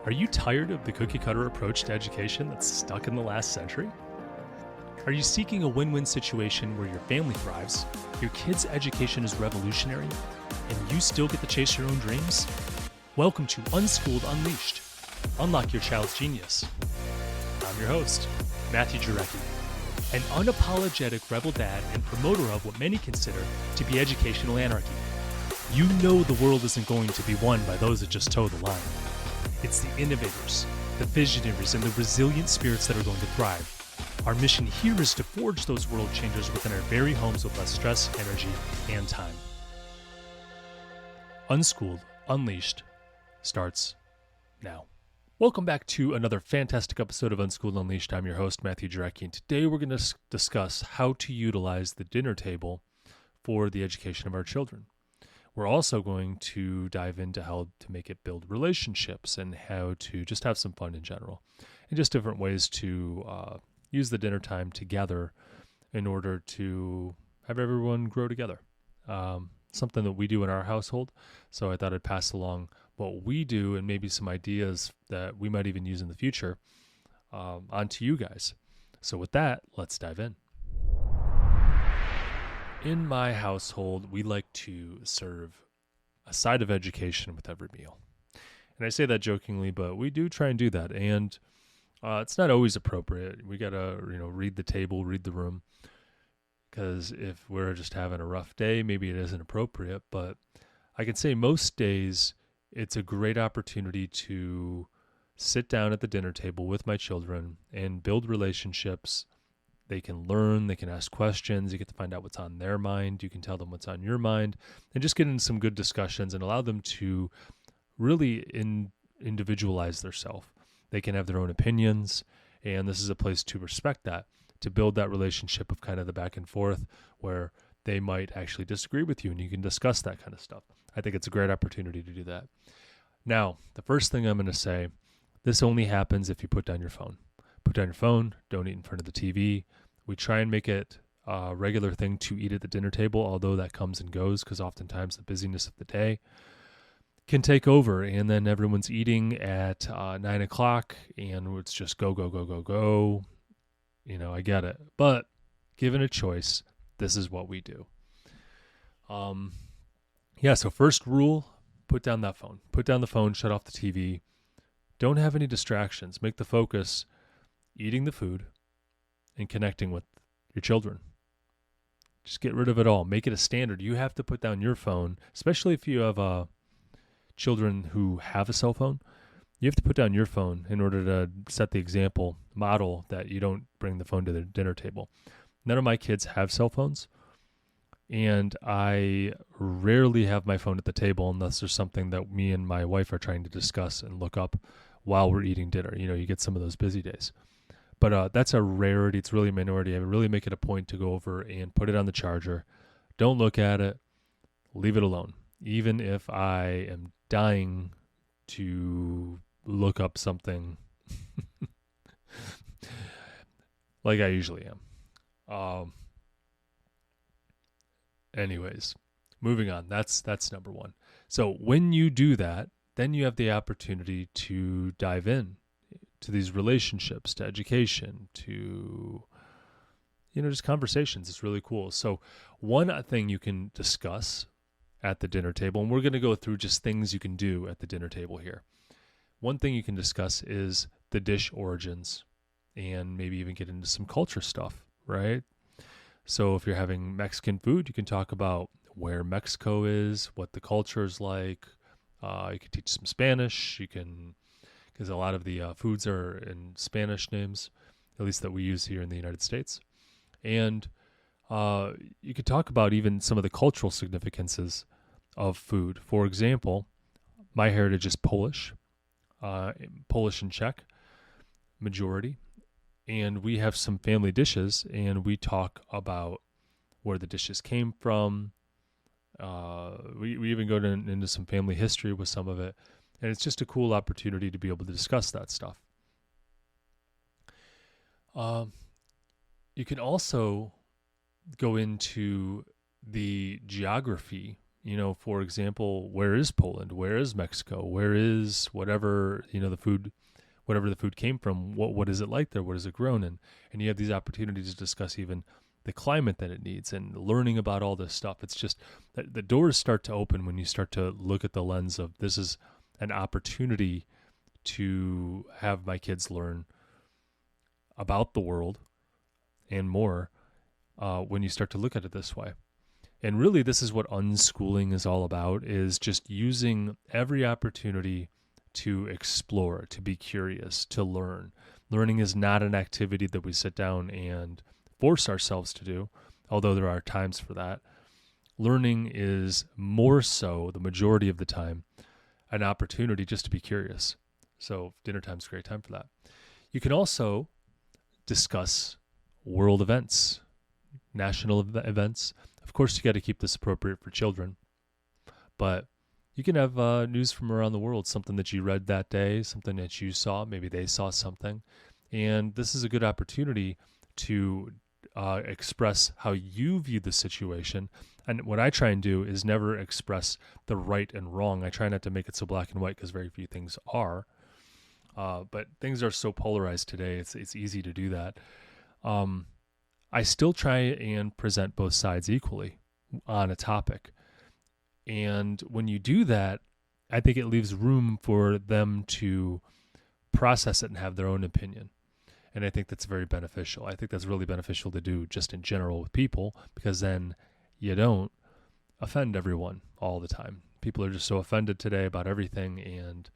Are you tired of the cookie-cutter approach to education that's stuck in the last century? Are you seeking a win-win situation where your family thrives, your kid's education is revolutionary, and you still get to chase your own dreams? Welcome to Unschooled Unleashed. Unlock your child's genius. I'm your host, Matthew Jarecki, an unapologetic rebel dad and promoter of what many consider to be educational anarchy. You know the world isn't going to be won by those that just toe the line. It's the innovators, the visionaries, and the resilient spirits that are going to thrive. Our mission here is to forge those world changers within our very homes with less stress, energy, and time. Unschooled Unleashed starts now. Welcome back to another fantastic episode of Unschooled Unleashed. I'm your host, Matthew Jarecki, and today we're going to discuss how to utilize the dinner table for the education of our children. We're also going to dive into how to make it build relationships and how to just have some fun in general, and just different ways to use the dinner time together in order to have everyone grow together. Something that we do in our household, so I thought I'd pass along what we do and maybe some ideas that we might even use in the future onto you guys. So with that, let's dive in. In my household, we like to serve a side of education with every meal. And I say that jokingly, but we do try and do that. And it's not always appropriate. We got to, read the table, read the room. Because if we're just having a rough day, maybe it isn't appropriate. But I can say most days, it's a great opportunity to sit down at the dinner table with my children and build relationships. They can learn, they can ask questions, you get to find out what's on their mind, you can tell them what's on your mind, and just get in some good discussions and allow them to really individualize themselves. They can have their own opinions, and this is a place to respect that, to build that relationship of kind of the back and forth where they might actually disagree with you and you can discuss that kind of stuff. I think it's a great opportunity to do that. Now, the first thing I'm going to say, this only happens if you put down your phone. Put down your phone, don't eat in front of the TV. We try and make it a regular thing to eat at the dinner table, although that comes and goes because oftentimes the busyness of the day can take over and then everyone's eating at 9 o'clock and it's just go, go, go, go, go. I get it. But given a choice, this is what we do. So first rule, put down that phone. Put down the phone, shut off the TV. Don't have any distractions. Make the focus eating the food and connecting with your children. Just get rid of it all. Make it a standard. You have to put down your phone, especially if you have children who have a cell phone. You have to put down your phone in order to set the example, model that you don't bring the phone to the dinner table. None of my kids have cell phones, and I rarely have my phone at the table unless there's something that me and my wife are trying to discuss and look up while we're eating dinner. You get some of those busy days. But that's a rarity. It's really a minority. I really make it a point to go over and put it on the charger. Don't look at it. Leave it alone. Even if I am dying to look up something like I usually am. Anyways, moving on. That's number one. So when you do that, then you have the opportunity to dive in to these relationships, to education, to, just conversations. It's really cool. So one thing you can discuss at the dinner table, and we're going to go through just things you can do at the dinner table here. One thing you can discuss is the dish origins and maybe even get into some culture stuff, right? So if you're having Mexican food, you can talk about where Mexico is, what the culture is like. You can teach some Spanish. You can, because a lot of the foods are in Spanish names, at least that we use here in the United States. And you could talk about even some of the cultural significances of food. For example, my heritage is Polish and Czech, majority. And we have some family dishes, and we talk about where the dishes came from. We even go into some family history with some of it. And it's just a cool opportunity to be able to discuss that stuff. You can also go into the geography, For example, where is Poland? Where is Mexico? Where is whatever, the food, whatever the food came from? What is it like there? What is it grown in? And you have these opportunities to discuss even the climate that it needs and learning about all this stuff. It's just that the doors start to open when you start to look at the lens of this is an opportunity to have my kids learn about the world and more when you start to look at it this way. And really, this is what unschooling is all about, is just using every opportunity to explore, to be curious, to learn. Learning is not an activity that we sit down and force ourselves to do, although there are times for that. Learning is more so, the majority of the time, an opportunity just to be curious. So dinner time's a great time for that. You can also discuss world events, national events. Of course, you got to keep this appropriate for children, but you can have news from around the world, something that you read that day, something that you saw, maybe they saw something. And this is a good opportunity to express how you view the situation. And what I try and do is never express the right and wrong. I try not to make it so black and white because very few things are. But things are so polarized today, it's easy to do that. I still try and present both sides equally on a topic. And when you do that, I think it leaves room for them to process it and have their own opinion. And I think that's very beneficial. I think that's really beneficial to do just in general with people, because then you don't offend everyone all the time. People are just so offended today about everything. And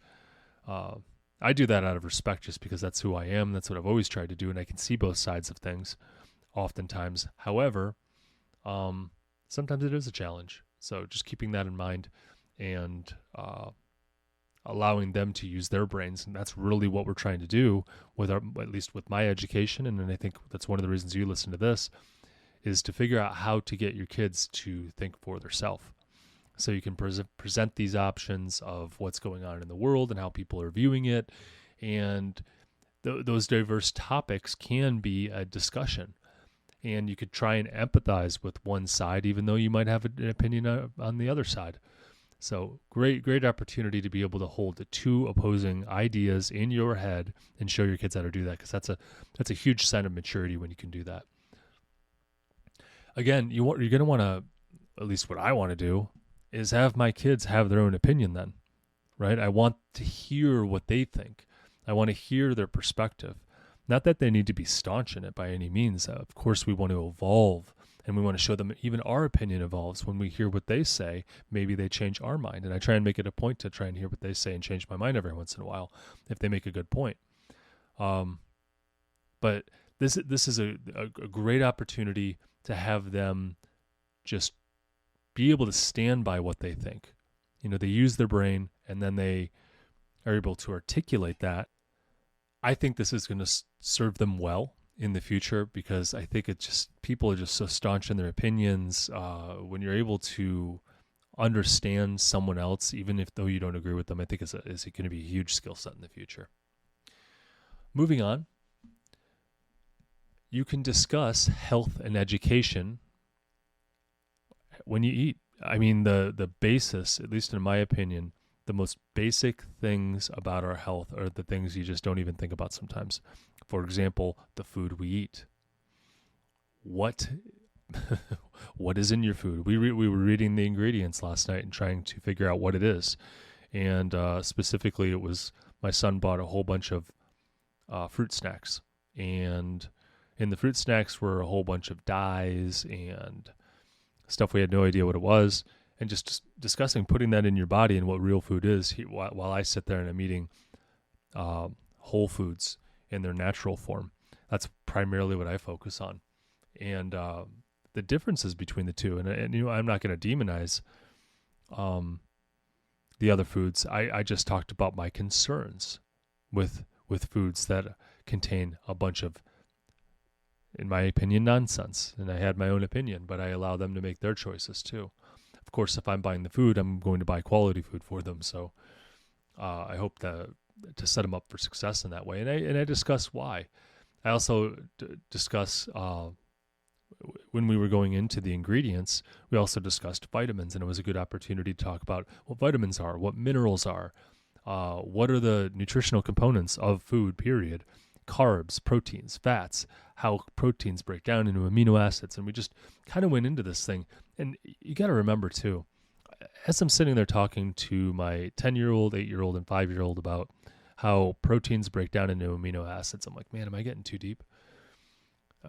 I do that out of respect just because that's who I am. That's what I've always tried to do. And I can see both sides of things oftentimes. However, sometimes it is a challenge. So just keeping that in mind and allowing them to use their brains. And that's really what we're trying to do with at least with my education. And then I think that's one of the reasons you listen to this, is to figure out how to get your kids to think for themselves. So you can present these options of what's going on in the world and how people are viewing it. And those diverse topics can be a discussion. And you could try and empathize with one side, even though you might have an opinion on the other side. So great opportunity to be able to hold the two opposing ideas in your head and show your kids how to do that, because that's a huge sign of maturity when you can do that. Again, you're going to want to, at least what I want to do, is have my kids have their own opinion then, right? I want to hear what they think. I want to hear their perspective. Not that they need to be staunch in it by any means. Of course, we want to evolve, and we want to show them even our opinion evolves. When we hear what they say, maybe they change our mind. And I try and make it a point to try and hear what they say and change my mind every once in a while if they make a good point. But this is a great opportunity to have them just be able to stand by what they think. They use their brain, and then they are able to articulate that. I think this is going to serve them well in the future, because I think people are just so staunch in their opinions. When you're able to understand someone else, even though you don't agree with them, I think is going to be a huge skill set in the future. Moving on, you can discuss health and education when you eat. I mean, the basis, at least in my opinion, the most basic things about our health are the things you just don't even think about sometimes. For example, the food we eat. What is in your food? We were reading the ingredients last night and trying to figure out what it is. And specifically, it was my son bought a whole bunch of fruit snacks. And in the fruit snacks were a whole bunch of dyes and stuff we had no idea what it was. And just discussing putting that in your body and what real food is, while I sit there and I'm eating whole foods in their natural form. That's primarily what I focus on. And the differences between the two. And I'm not going to demonize the other foods. I just talked about my concerns with foods that contain a bunch of, in my opinion, nonsense. And I had my own opinion, but I allow them to make their choices too. Of course, if I'm buying the food, I'm going to buy quality food for them. So I hope to set them up for success in that way. And I discuss why. I also discuss when we were going into the ingredients, we also discussed vitamins, and it was a good opportunity to talk about what vitamins are, what minerals are, what are the nutritional components of food, period, carbs, proteins, fats, how proteins break down into amino acids. And we just kind of went into this thing. And you got to remember too, as I'm sitting there talking to my 10-year-old, 8-year-old, and 5-year-old about how proteins break down into amino acids, I'm like, man, am I getting too deep?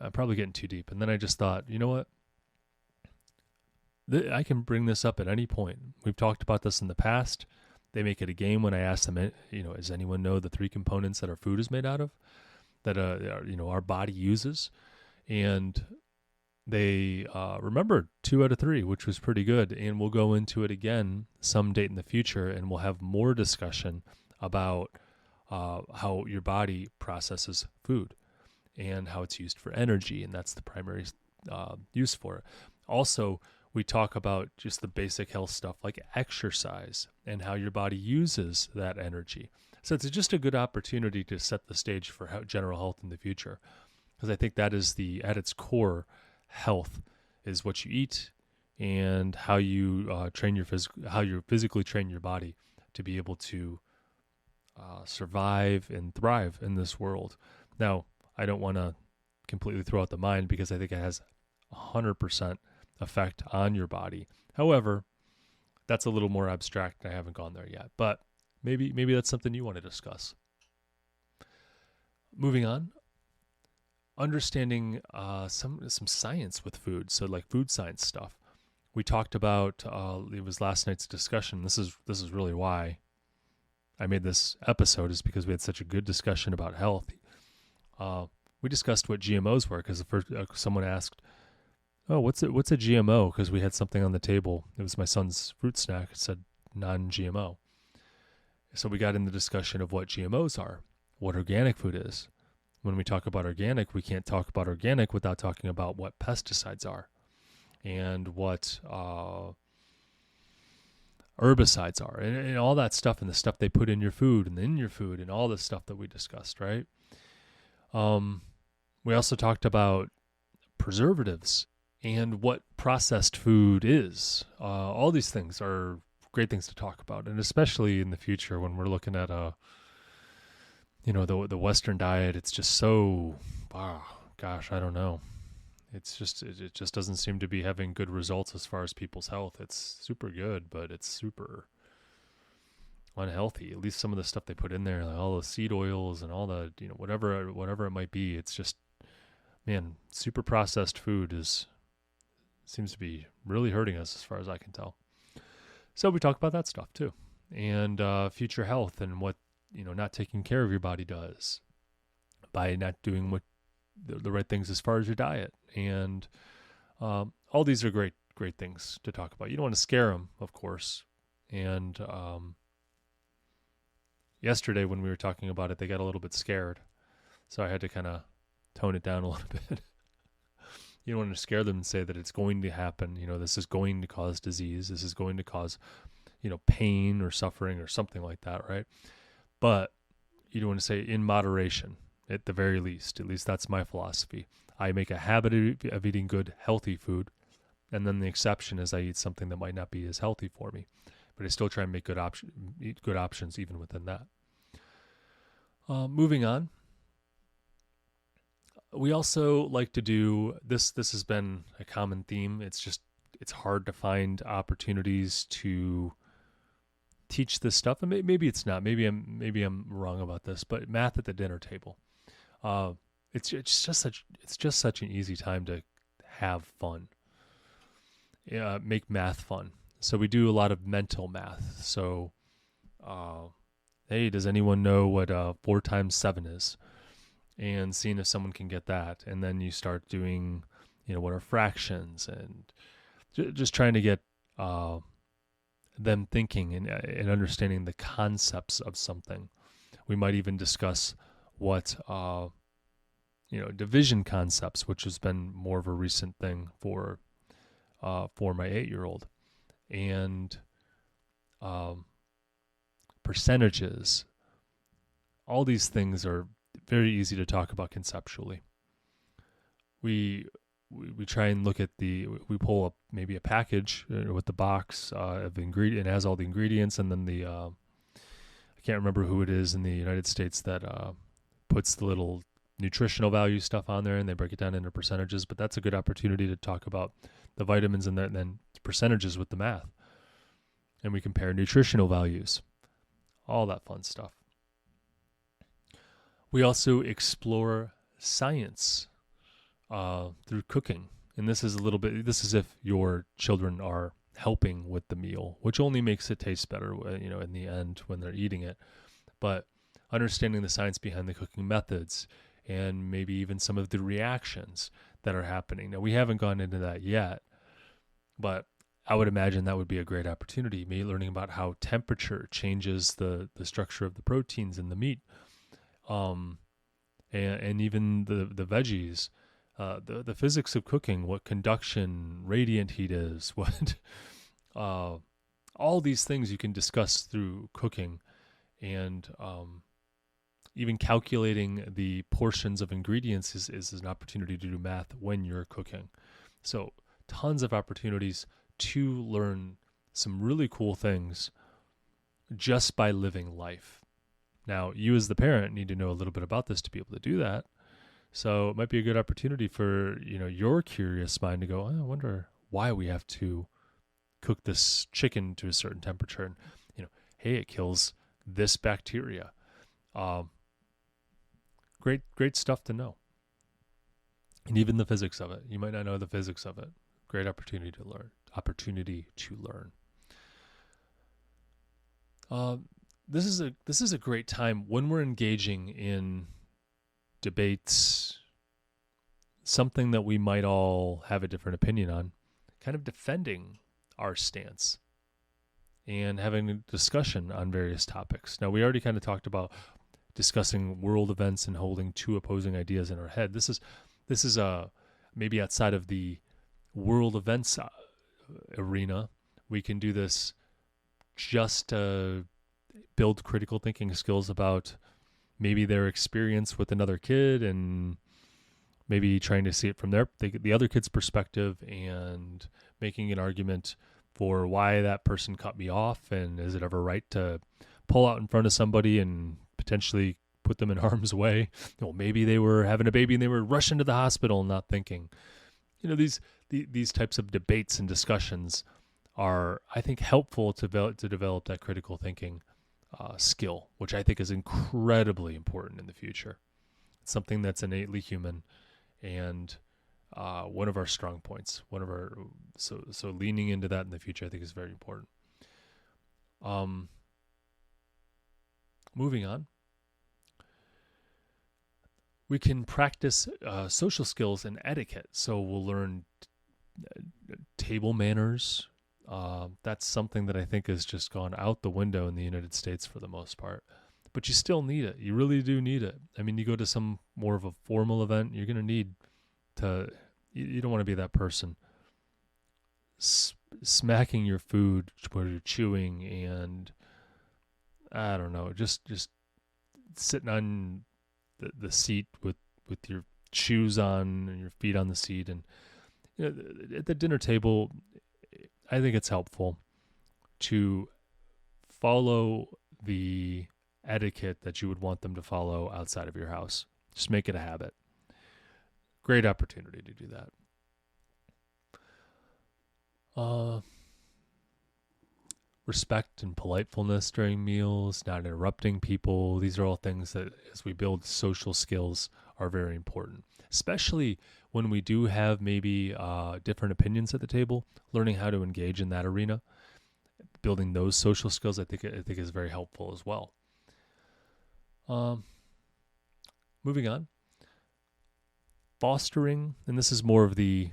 I'm probably getting too deep. And then I just thought, you know what? I can bring this up at any point. We've talked about this in the past. They make it a game when I ask them, does anyone know the 3 components that our food is made out of, that, our body uses? And they remembered 2 out of 3, which was pretty good. And we'll go into it again some date in the future, and we'll have more discussion about how your body processes food and how it's used for energy, and that's the primary use for it. Also, we talk about just the basic health stuff like exercise and how your body uses that energy. So it's just a good opportunity to set the stage for general health in the future, because I think that is at its core, health is what you eat and how you how you physically train your body to be able to survive and thrive in this world. Now, I don't want to completely throw out the mind, because I think it has 100% effect on your body. However, that's a little more abstract, and I haven't gone there yet. But maybe that's something you want to discuss. Moving on, understanding some science with food. So like food science stuff. We talked about it was last night's discussion. This is really why I made this episode, is because we had such a good discussion about health. We discussed what GMOs were, because someone asked, "Oh, what's a GMO?" Because we had something on the table. It was my son's fruit snack. It said non-GMO. So we got in the discussion of what GMOs are, what organic food is. When we talk about organic, we can't talk about organic without talking about what pesticides are and what herbicides are, and all that stuff, and the stuff they put in your food and all the stuff that we discussed, right? We also talked about preservatives and what processed food is. All these things are great things to talk about, and especially in the future when we're looking at the Western diet. It's just so, I don't know. It just doesn't seem to be having good results as far as people's health. It's super good, but it's super unhealthy. At least some of the stuff they put in there, like all the seed oils and all the, whatever it might be. It's just, man, super processed food seems to be really hurting us as far as I can tell. So we talk about that stuff too, and future health, and what, not taking care of your body does by not doing what the right things as far as your diet. And all these are great things to talk about. You don't want to scare them, of course. And yesterday when we were talking about it, they got a little bit scared. So I had to kind of tone it down a little bit. You don't want to scare them and say that it's going to happen. This is going to cause disease. This is going to cause, pain or suffering or something like that, right? But you don't want to say in moderation, at the very least. At least that's my philosophy. I make a habit of eating good, healthy food, and then the exception is I eat something that might not be as healthy for me. But I still try and eat good options even within that. Moving on. We also like to do this. This has been a common theme. It's hard to find opportunities to teach this stuff, and maybe it's not. Maybe I'm wrong about this. But math at the dinner table. It's just such an easy time to have fun. Make math fun. So we do a lot of mental math. So, hey, does anyone know what 4 times 7 is? And seeing if someone can get that. And then you start doing, what are fractions, and just trying to get them thinking and understanding the concepts of something. We might even discuss what, division concepts, which has been more of a recent thing for my 8-year-old, and percentages. All these things are very easy to talk about conceptually. We we try and look at we pull up maybe a package with the box of ingredient, it has all the ingredients, and then I can't remember who it is in the United States that puts the little nutritional value stuff on there, and they break it down into percentages. But that's a good opportunity to talk about the vitamins and then percentages with the math, and we compare nutritional values, all that fun stuff. We also explore science through cooking. And this is if your children are helping with the meal, which only makes it taste better, in the end when they're eating it. But understanding the science behind the cooking methods and maybe even some of the reactions that are happening. Now, we haven't gone into that yet, but I would imagine that would be a great opportunity. Maybe learning about how temperature changes the structure of the proteins in the meat, and even the veggies. The physics of cooking, what conduction, radiant heat is, what all these things you can discuss through cooking, and even calculating the portions of ingredients is an opportunity to do math when you're cooking. So tons of opportunities to learn some really cool things just by living life. Now, you as the parent need to know a little bit about this to be able to do that. So it might be a good opportunity for, your curious mind to go, I wonder why we have to cook this chicken to a certain temperature. And, hey, it kills this bacteria. Great stuff to know. And even the physics of it. You might not know the physics of it. Great opportunity to learn. This is a great time when we're engaging in debates, something that we might all have a different opinion on, kind of defending our stance and having a discussion on various topics. Now, we already kind of talked about discussing world events and holding two opposing ideas in our head. This is maybe outside of the world events arena. We can do this just to build critical thinking skills about maybe their experience with another kid, and maybe trying to see it from the other kid's perspective, and making an argument for why that person cut me off, and is it ever right to pull out in front of somebody and potentially put them in harm's way? Well, maybe they were having a baby and they were rushing to the hospital, not thinking. These types of debates and discussions are, I think, helpful to develop that critical thinking skill, which I think is incredibly important in the future. It's something that's innately human, and one of our strong points. So leaning into that in the future, I think, is very important. Moving on, we can practice social skills and etiquette. So we'll learn table manners. That's something that I think has just gone out the window in the United States for the most part. But you still need it. You really do need it. I mean, you go to some more of a formal event, you're going to need to, you don't want to be that person smacking your food where you're chewing, and I don't know, just sitting on the seat with your shoes on and your feet on the seat. And at the dinner table, I think it's helpful to follow the etiquette that you would want them to follow outside of your house. Just make it a habit. Great opportunity to do that. Respect and politefulness during meals, not interrupting people. These are all things that, as we build social skills, are very important, especially when we do have maybe different opinions at the table. Learning how to engage in that arena, building those social skills, I think is very helpful as well. Moving on, fostering, and this is more of the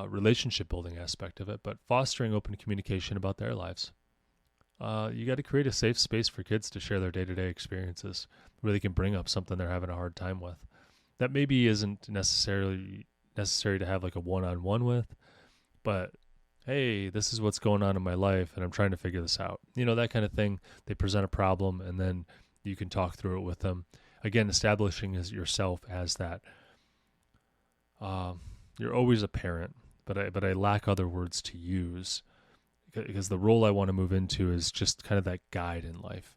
relationship building aspect of it, but fostering open communication about their lives. You got to create a safe space for kids to share their day-to-day experiences, where they can bring up something they're having a hard time with. That maybe isn't necessary to have like a one-on-one with, but hey, this is what's going on in my life and I'm trying to figure this out. That kind of thing. They present a problem and then you can talk through it with them. Again, establishing yourself as that you're always a parent, but I lack other words to use because the role I want to move into is just kind of that guide in life.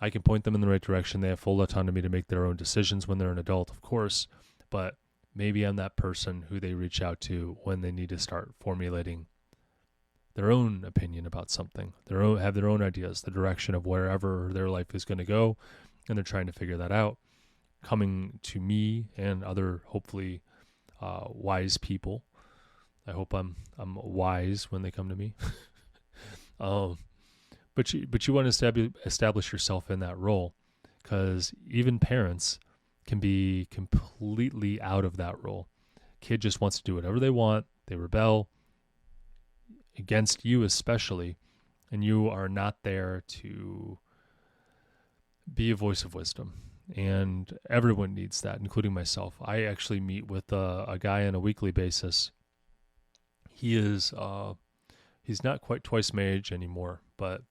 I can point them in the right direction. They have full autonomy to make their own decisions when they're an adult, of course, but maybe I'm that person who they reach out to when they need to start formulating their own opinion about something, have their own ideas, the direction of wherever their life is going to go, and they're trying to figure that out. Coming to me and other hopefully wise people. I hope I'm wise when they come to me. But you want to establish yourself in that role, because even parents can be completely out of that role. Kid just wants to do whatever they want. They rebel against you especially, and you are not there to be a voice of wisdom. And everyone needs that, including myself. I actually meet with a guy on a weekly basis. He is he's not quite twice my age anymore, but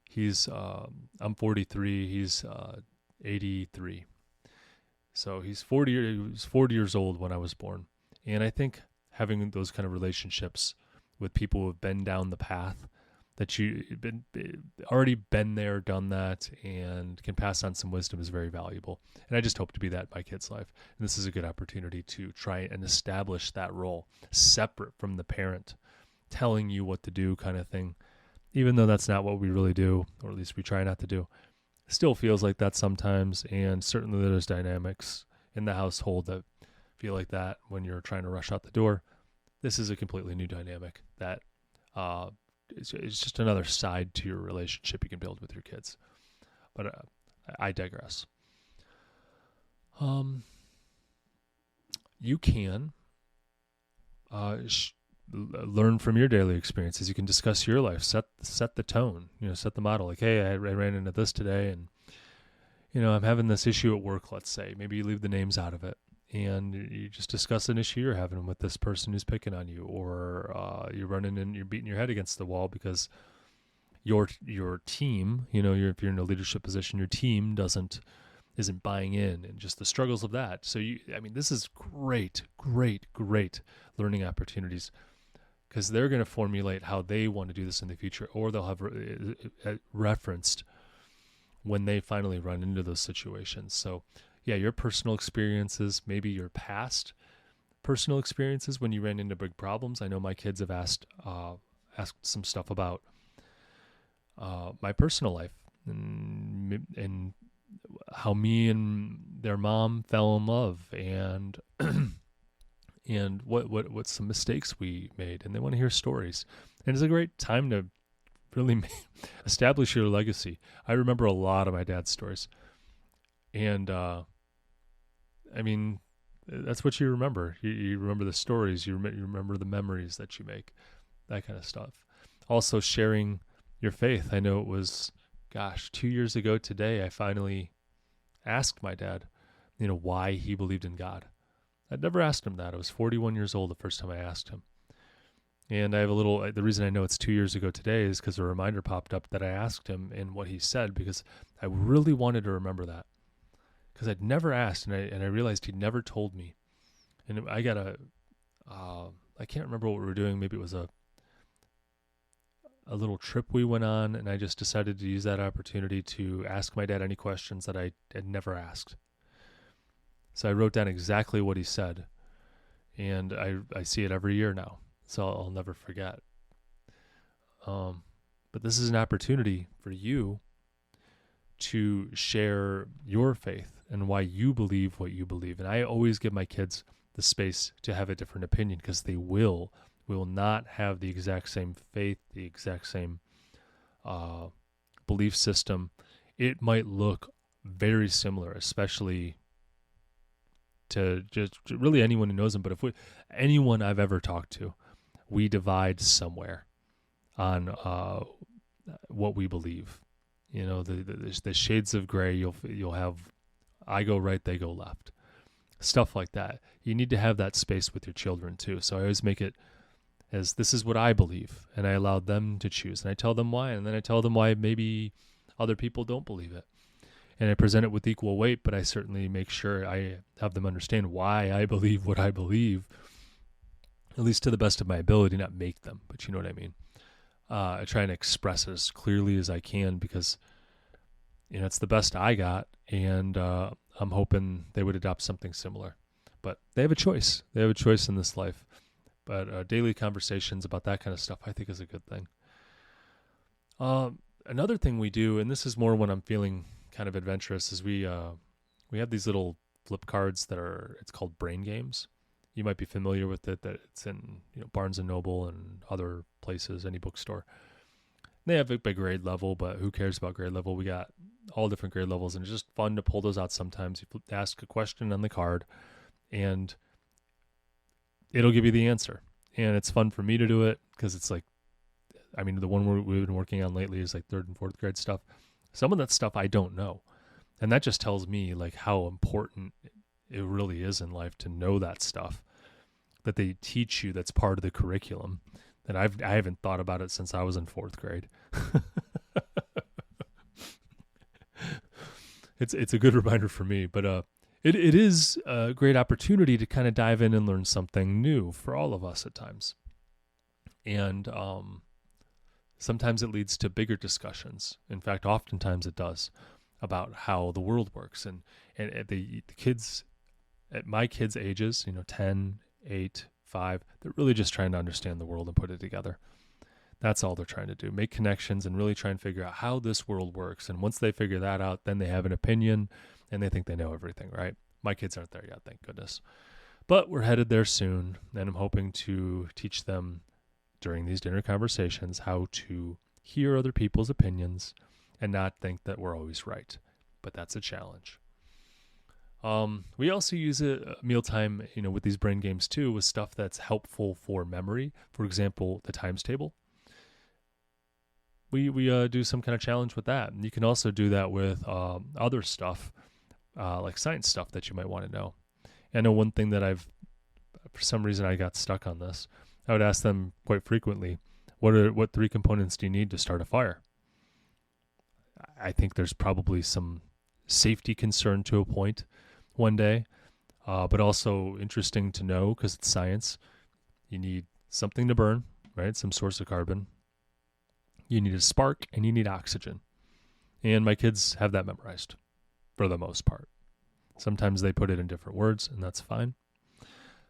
he's I'm 43. He's 83. So he was 40 years old when I was born. And I think having those kind of relationships with people who have been down the path, that you've already been there, done that, and can pass on some wisdom is very valuable. And I just hope to be that in my kid's life. And this is a good opportunity to try and establish that role separate from the parent telling you what to do kind of thing. Even though that's not what we really do, or at least we try not to do. Still feels like that sometimes, and certainly there's dynamics in the household that feel like that when you're trying to rush out the door. This is a completely new dynamic that it's just another side to your relationship you can build with your kids. But I digress. You can learn from your daily experiences. You can discuss your life, set the tone, set the model. Like, hey, I ran into this today, and I'm having this issue at work. Let's say maybe you leave the names out of it, and you just discuss an issue you're having with this person who's picking on you, or you're running and you're beating your head against the wall because your team, if you're in a leadership position, your team isn't buying in, and just the struggles of that. So this is great learning opportunities, because they're going to formulate how they want to do this in the future, or they'll have referenced when they finally run into those situations. So yeah, your personal experiences, maybe your past personal experiences when you ran into big problems. I know my kids have asked some stuff about my personal life and how me and their mom fell in love, and and what some mistakes we made, and they want to hear stories. And it's a great time to really establish your legacy. I remember a lot of my dad's stories, and that's what you remember. You remember the stories. You remember the memories that you make, that kind of stuff. Also, sharing your faith. I know it was, 2 years ago today, I finally asked my dad, why he believed in God. I'd never asked him that. I was 41 years old the first time I asked him. And I have the reason I know it's 2 years ago today is because a reminder popped up that I asked him and what he said, because I really wanted to remember that. Because I'd never asked, and I realized he'd never told me. And I got I can't remember what we were doing. Maybe it was a little trip we went on, and I just decided to use that opportunity to ask my dad any questions that I had never asked. So I wrote down exactly what he said, and I see it every year now, so I'll never forget. But this is an opportunity for you to share your faith and why you believe what you believe. And I always give my kids the space to have a different opinion, because they will not have the exact same faith, the exact same belief system. It might look very similar, especially to just really anyone who knows them. But anyone I've ever talked to, we divide somewhere on what we believe. The shades of gray. You'll have, I go right, they go left, stuff like that. You need to have that space with your children too. So I always make it as, this is what I believe, and I allow them to choose, and I tell them why, and then I tell them why maybe other people don't believe it. and I present it with equal weight, but I certainly make sure I have them understand why I believe what I believe, at least to the best of my ability, not make them, but you know what I mean. I try and express it as clearly as I can because, it's the best I got, and I'm hoping they would adopt something similar. But they have a choice. They have a choice in this life. But daily conversations about that kind of stuff, I think, is a good thing. Another thing we do, and this is more when I'm feeling kind of adventurous, is we have these little flip cards it's called brain games. You might be familiar with it, that it's in Barnes and Noble and other places, any bookstore. They have it by grade level, but who cares about grade level? We got all different grade levels, and it's just fun to pull those out sometimes. You ask a question on the card, and it'll give you the answer. And it's fun for me to do it because it's like, the one we've been working on lately is like 3rd and 4th grade stuff. Some of that stuff I don't know. And that just tells me like how important it really is in life to know that stuff that they teach you, that's part of the curriculum. And I haven't thought about it since I was in 4th grade. It's a good reminder for me, but it is a great opportunity to kind of dive in and learn something new for all of us at times. And sometimes it leads to bigger discussions. In fact, oftentimes it does, about how the world works. And at the kids, at my kids' ages, 10, 8, 5, they're really just trying to understand the world and put it together. That's all they're trying to do. Make connections and really try and figure out how this world works. And once they figure that out, then they have an opinion and they think they know everything, right? My kids aren't there yet, thank goodness. But we're headed there soon, and I'm hoping to teach them during these dinner conversations how to hear other people's opinions and not think that we're always right. But that's a challenge. We also use mealtime, with these brain games too, with stuff that's helpful for memory. For example, the times table. We do some kind of challenge with that. And you can also do that with other stuff, like science stuff that you might want to know. I know one thing that for some reason I got stuck on this. I would ask them quite frequently, what 3 components do you need to start a fire? I think there's probably some safety concern to a point one day, but also interesting to know because it's science. You need something to burn, right? Some source of carbon. You need a spark and you need oxygen. And my kids have that memorized for the most part. Sometimes they put it in different words, and that's fine.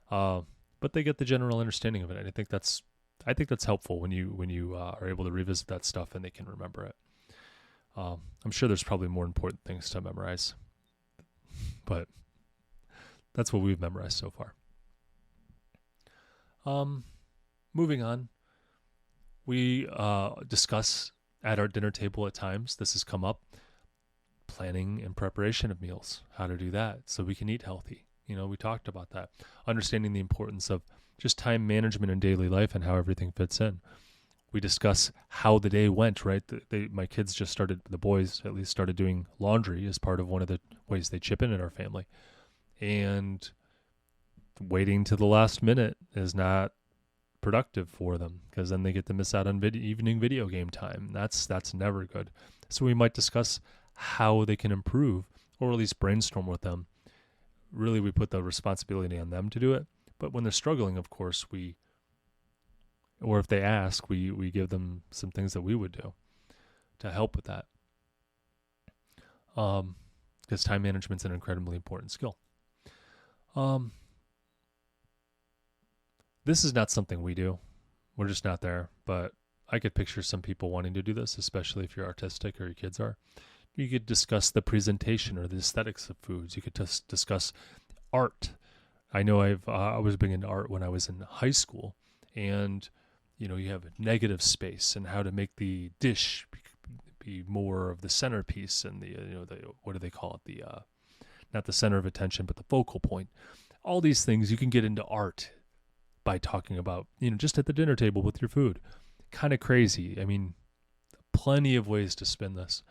But they get the general understanding of it. And I think that's helpful when you are able to revisit that stuff and they can remember it. I'm sure there's probably more important things to memorize, but that's what we've memorized so far. Moving on, we discuss at our dinner table at times, this has come up, planning and preparation of meals, how to do that so we can eat healthy. We talked about that, understanding the importance of just time management in daily life and how everything fits in. We discuss how the day went, right? My kids just the boys at least started doing laundry as part of one of the ways they chip in our family. And waiting to the last minute is not productive for them because then they get to miss out on evening video game time. That's never good. So we might discuss how they can improve, or at least brainstorm with them. Really, we put the responsibility on them to do it. But when they're struggling, of course, or if they ask, we give them some things that we would do to help with that. Because time management's an incredibly important skill. This is not something we do. We're just not there. But I could picture some people wanting to do this, especially if you're artistic or your kids are. You could discuss the presentation or the aesthetics of foods. You could just discuss art. I know I was big into art when I was in high school, and you have negative space and how to make the dish be more of the centerpiece and the what do they call it? The not the center of attention, but the focal point. All these things you can get into art by talking about, just at the dinner table with your food. Kind of crazy. Plenty of ways to spin this.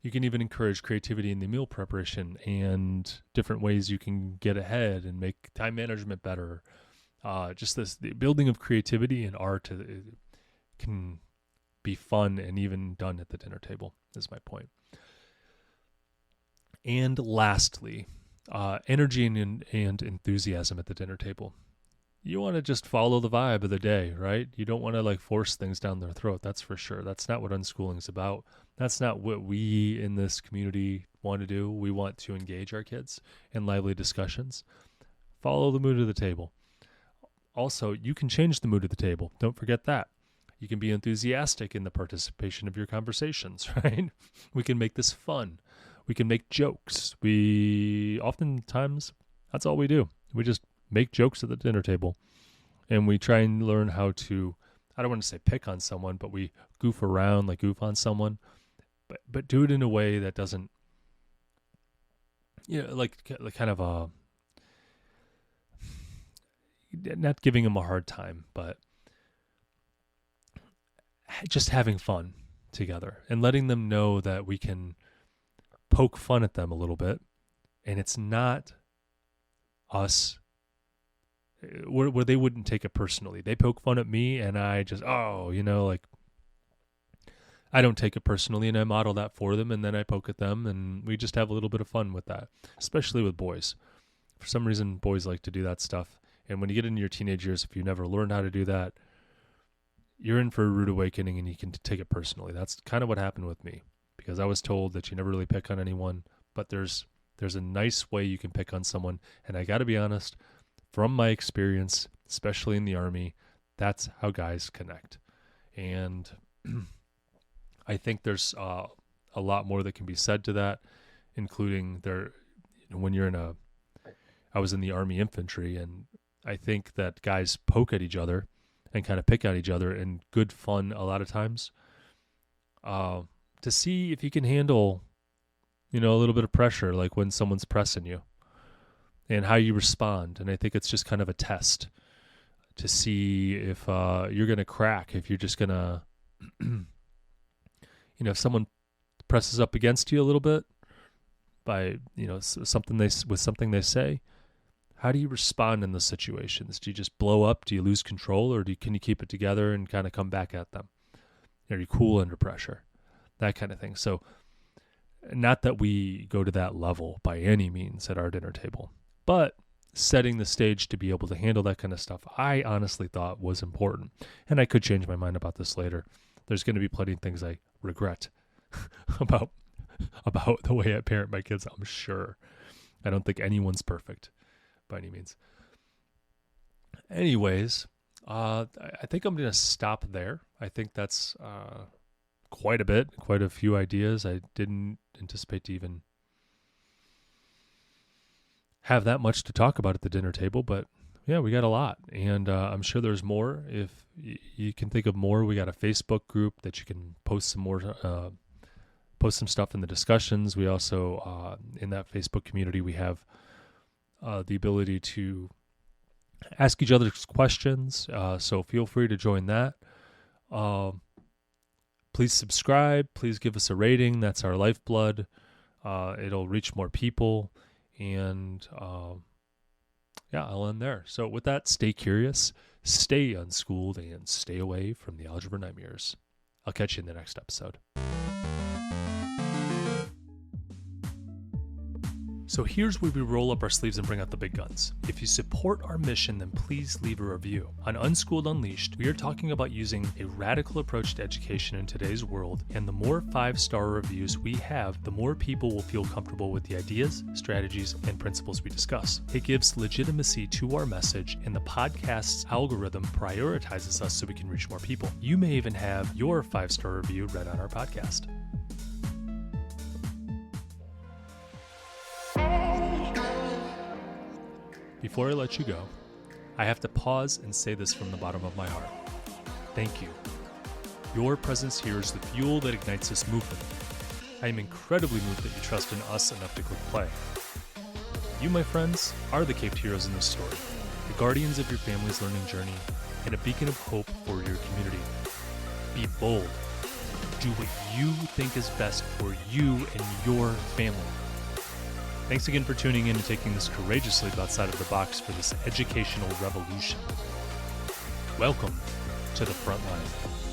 You can even encourage creativity in the meal preparation and different ways you can get ahead and make time management better. The building of creativity and art can be fun and even done at the dinner table, is my point. And lastly, energy and enthusiasm at the dinner table. You want to just follow the vibe of the day, right? You don't want to like force things down their throat. That's for sure. That's not what unschooling is about. That's not what we in this community want to do. We want to engage our kids in lively discussions. Follow the mood of the table. Also, you can change the mood of the table. Don't forget that. You can be enthusiastic in the participation of your conversations, right? We can make this fun. We can make jokes. Oftentimes, that's all we do. We just make jokes at the dinner table. And we try and learn how to, I don't want to say pick on someone, but we goof around, like goof on someone. But do it in a way that doesn't, like kind of not giving them a hard time, but just having fun together and letting them know that we can poke fun at them a little bit. And it's not us where they wouldn't take it personally. They poke fun at me and I just, I don't take it personally, and I model that for them, and then I poke at them, and we just have a little bit of fun with that, especially with boys. For some reason, boys like to do that stuff. And when you get into your teenage years, if you never learned how to do that, you're in for a rude awakening, and you can take it personally. That's kind of what happened with me, because I was told that you never really pick on anyone, but there's a nice way you can pick on someone. And I got to be honest, from my experience, especially in the Army, that's how guys connect. And I think there's a lot more that can be said to that, including when you're I was in the Army infantry, and I think that guys poke at each other and kind of pick at each other in good fun a lot of times, to see if you can handle, a little bit of pressure, like when someone's pressing you, and how you respond. And I think it's just kind of a test to see if you're going to crack, if you're just going to, if someone presses up against you a little bit by, something they say, how do you respond in those situations? Do you just blow up? Do you lose control? Or can you keep it together and kind of come back at them? Are you cool under pressure? That kind of thing. So not that we go to that level by any means at our dinner table, but setting the stage to be able to handle that kind of stuff, I honestly thought was important. And I could change my mind about this later. There's going to be plenty of things I regret about the way I parent my kids, I'm sure. I don't think anyone's perfect by any means. Anyways, I think I'm going to stop there. I think that's quite a few ideas. I didn't anticipate to even have that much to talk about at the dinner table, but yeah, we got a lot, and I'm sure there's more. If you can think of more, we got a Facebook group that you can post some stuff in the discussions. We also, in that Facebook community, we have the ability to ask each other questions, so feel free to join that. Please subscribe. Please give us a rating. That's our lifeblood. It'll reach more people, and I'll end there. So with that, stay curious, stay unschooled, and stay away from the algebra nightmares. I'll catch you in the next episode. So here's where we roll up our sleeves and bring out the big guns. If you support our mission, then please leave a review. On Unschooled Unleashed, we are talking about using a radical approach to education in today's world, and the more 5-star reviews we have, the more people will feel comfortable with the ideas, strategies, and principles we discuss. It gives legitimacy to our message, and the podcast's algorithm prioritizes us so we can reach more people. You may even have your 5-star review read on our podcast. Before I let you go, I have to pause and say this from the bottom of my heart. Thank you. Your presence here is the fuel that ignites this movement. I am incredibly moved that you trust in us enough to click play. You, my friends, are the caped heroes in this story, the guardians of your family's learning journey, and a beacon of hope for your community. Be bold. Do what you think is best for you and your family. Thanks again for tuning in and taking this courageous leap outside of the box for this educational revolution. Welcome to the front line.